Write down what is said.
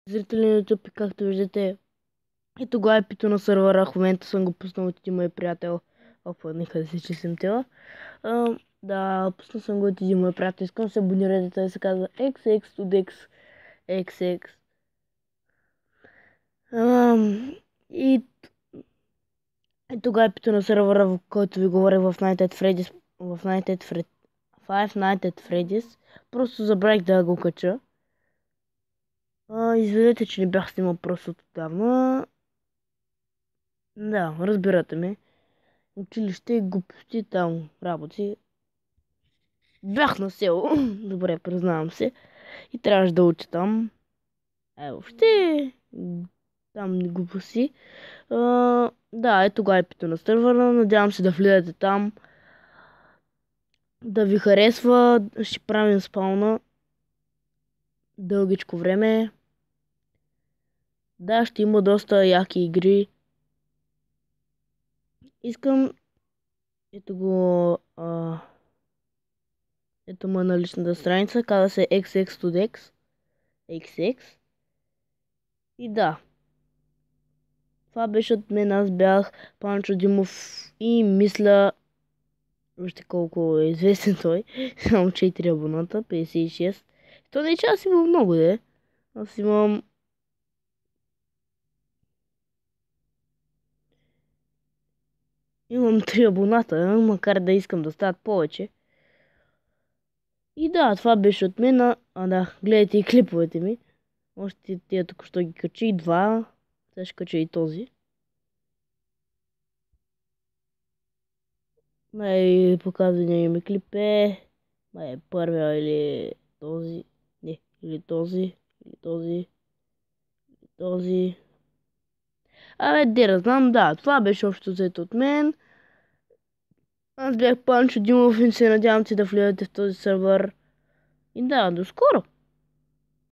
Зрители на YouTube, както виждате, ето го IP-то на сървъра. В момента съм го пуснал от един мой приятел. Опа, нека да си чистим тела. Да, пуснал съм го от един мой приятел. Искам да се абонирате, той се казва XX2Dex XX. И ето го IP-то на сървъра, в който ви говоря в Night at Freddy's. Five Nights at Freddy's. Просто забравих да го кача. Извинете, че не бях снимал просто отдавна. Да, разбирате ме. Училище, глупости, там работи. Бях на село, добре, признавам се. И трябваше да уча там. Въобще, там глупости. Да, ето го IP-то на сървъра. Надявам се да влизате там. Да ви харесва. Ще правим спауна дългичко време. Да, ще има доста яки игри. Искам... Ето го... Ето му на личната страница. Казва се XX2Dex. XX. И да. Това беше от мен. Аз бях Панчо Димов и мисля... Вижте колко е известен той. Само 4 абоната, 56. То не е, че аз имам много, де. Аз имам... Имам 3 абоната, макар да искам да стават повече. И да, това беше от мен. Да, гледайте и клиповете ми. Още тия току-що ги качи. 2. Сега ще кача и този. Най-показания ми клип е... първия или този. Не, или този. Или този. Или този. Де да знам, да. Това беше общо взето от мен. Аз бях Панчо Димов и се надявам, че да влизате в този сервер. И да, до скоро!